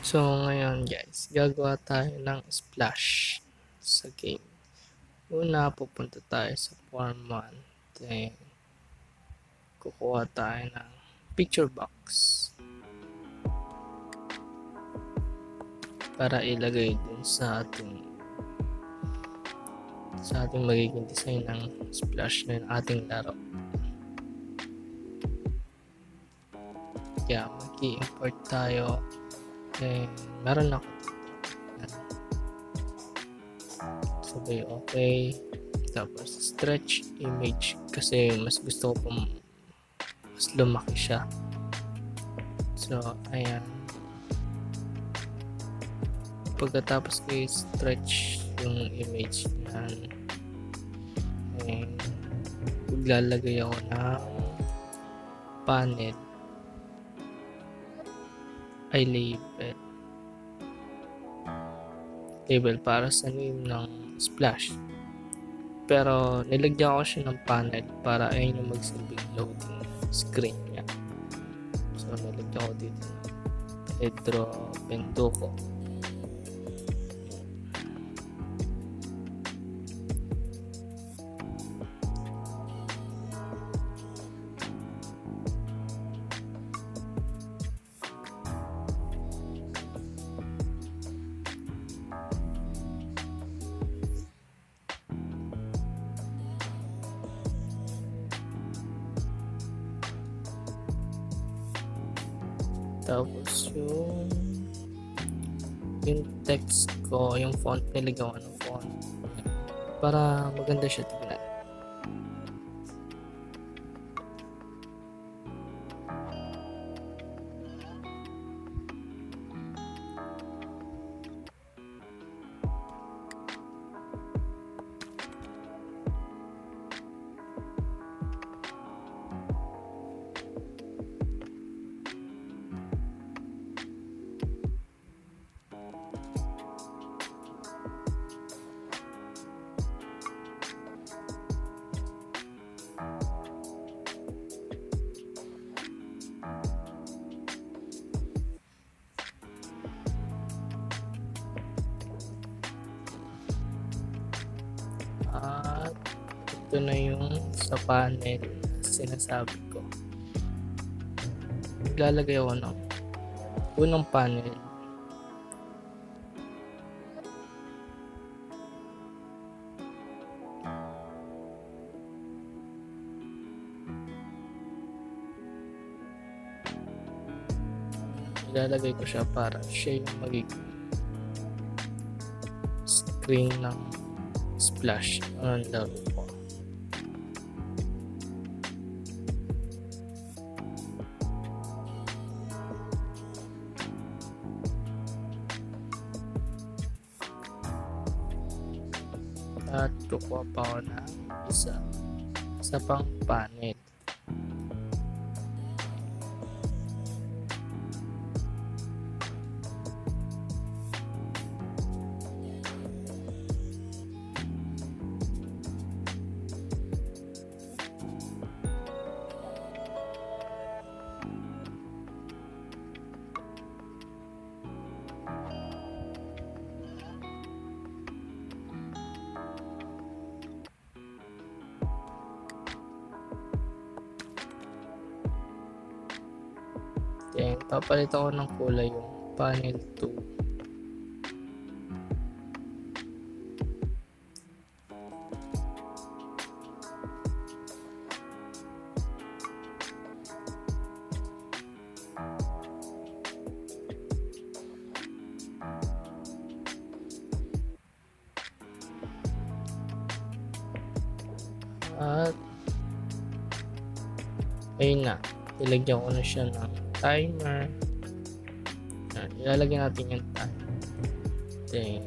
So, ngayon guys, gagawa tayo ng splash sa game. Una, pupunta tayo sa form 1. Then, kukuha tayo ng picture box para ilagay dun sa ating magiging design ng splash na yung ating laro. Kaya mag-i-import tayo. Then, meron ako. Sabay okay. Tapos stretch image kasi mas gusto ko pang mas lumaki siya. So, ayan. Pagkatapos ko i-stretch yung image niyan, maglalagay ako ng panel ay label para sa name ng splash, pero nilagyan ko siya ng panel para ayun yung magsilbing loading screen niya. So nilagyan ko dito ng Pedro Penduko. Tapos yung text ko, yung font, nilagyan ko ng font para maganda siya tignan. At ito na yung sa panel sinasabi ko. Maglalagay ako ng unang panel. Ilalagay ko siya para siya yung magiging screen ng splash ang laro ko. At kukuha pa ako ng isa pang panel. Then, papalit ako ng kulay yung panel 2. At ayun na, ilagyan ko na siya ng timer. Ilalagay natin yung timer. Then,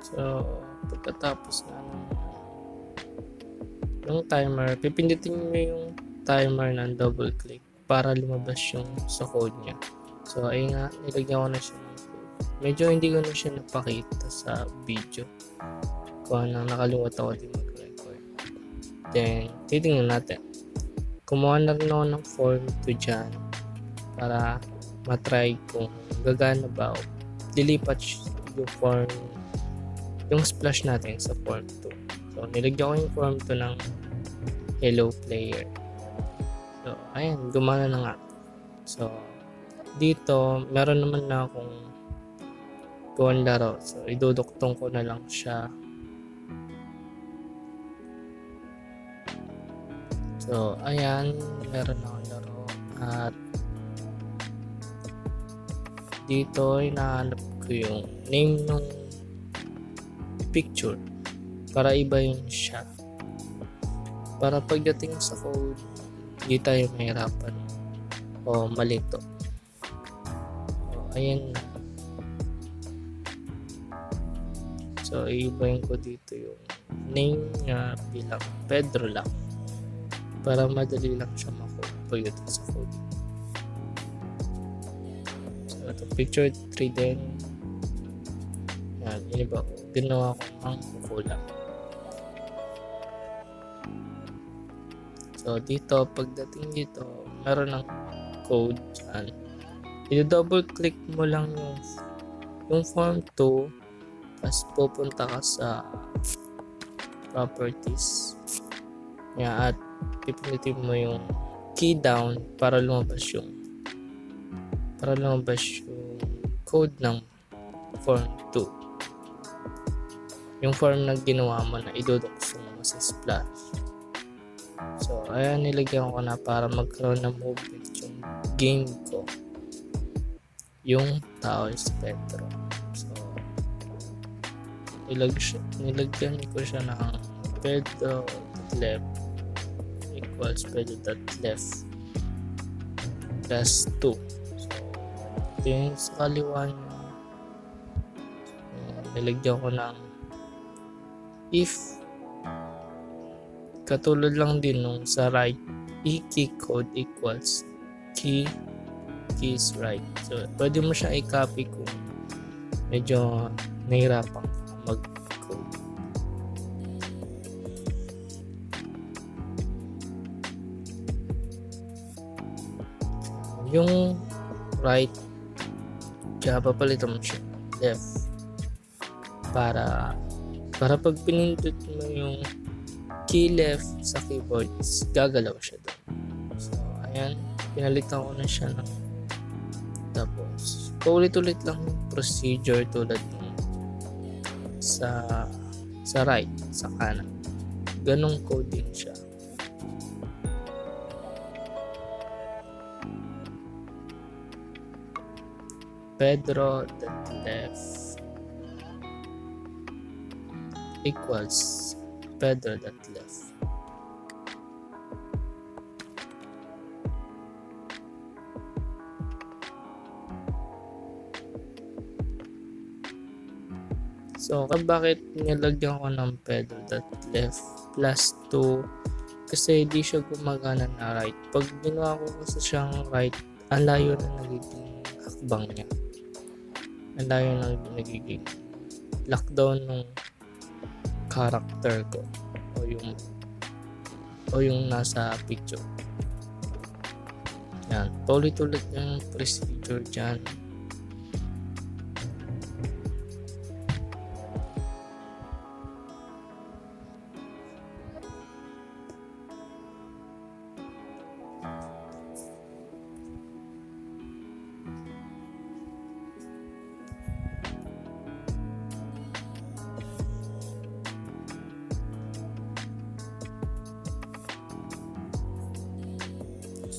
So, pagkatapos na ng timer, pipindutin mo yung timer ng double click para lumabas yung sa code niya. So, ayun nga, nilagyan ko na siya ng code. Medyo hindi ko na siya napakita sa video kung anong nakalimutan ako din mag-record. Then, titingnan natin. Kumuha na rin ako ng form 2 dyan para matry kung gagana ba o lilipat yung form, yung splash natin sa form 2. So, nilagyan ko yung form 2 ng hello player. So, ayan, gumana na nga. So, dito, meron naman na akong gawang laro. So, iduduktong ko na lang siya. So, ayan, meron na akong laro. At dito, hinahanap ko yung name ng picture para iba yun siya. Para pagdating sa code, hindi tayo mahirapan o malito. So, ayan na. So, iibahin ko dito yung name niya bilang Pedro lang para madali lang siya makode pagdating sa code. So, ito picture 3 din. Yan, iniba ko. Ginawa ko ang kukulang. So, dito, pagdating dito, meron ng code dyan. I-double click mo lang yung form 2, tapos pupunta ka sa properties niya at pipilitin mo yung key down para lumabas yung code ng form 2. Yung form na ginawa mo na idudukso mo sa splash. So, ayan, nilagyan ko na para magkaroon ng movement yung game ko. Yung tao is Pedro. So, nilagyan ko siya ng Pedro.left equals Pedro.left plus 2. So, ito yung sa kaliwa niya. Nilagyan ko ng if. Katulad lang din nung sa right, key code equals keys right. So, pwede mo siya i-copy kung medyo nahirapan mag-code. Yung right, kaya papalitan mo siya left para pag pinindot mo yung key left sa keyboard is gagalaw siya doon. So, ayan, pinalitan ko na siya ng tapos paulit-ulit lang yung procedure tulad ng sa right, sa kanan. Ganong coding siya. Pedro.left equals Pedro.left. So, bakit nilagyan ko ng Pedro.left plus 2? Kasi di siya gumagana na right. Pag ginawa ko kasi siyang right, ang layo na nagiging hakbang niya. Ang layo na nagiging lockdown ng character ko o yung nasa picture. Yan, paulit-ulit yung procedure dyan.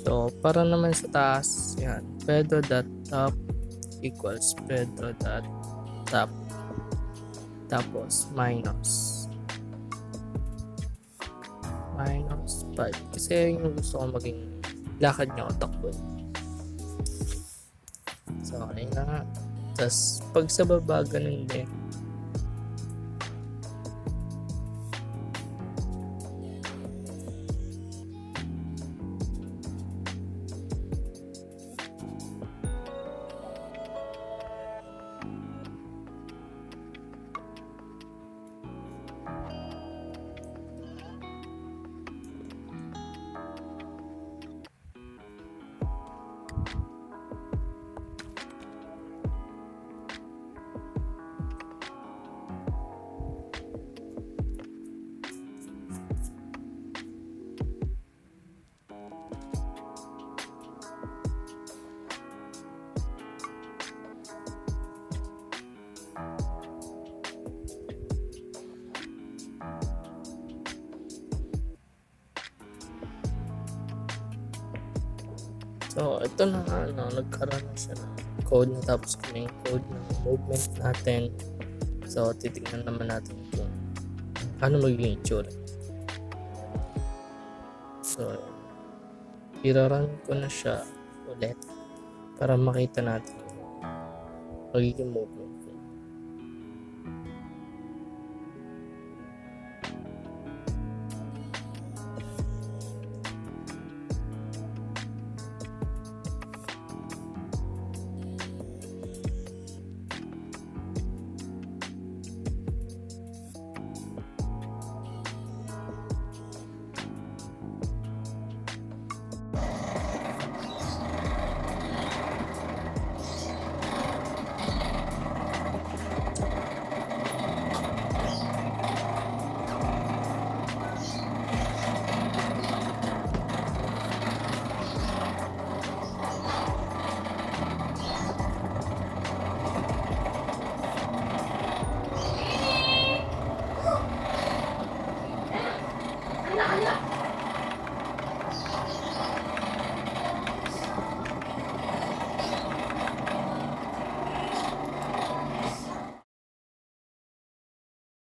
So, para naman sa taas, yan, Pedro.top equals Pedro.top tapos minus 5 kasi yung gusto ko maging lakad niya o takbo. So, ayun na nga. Tapos, pag sa baba, ganun din. So, ito na nga, no, nagkaroon na siya ng code, natapos ko na yung code ng movement natin. So, titignan naman natin kung ano magiging itsura. So, irarun ko na siya ulit para makita natin yung magiging movement.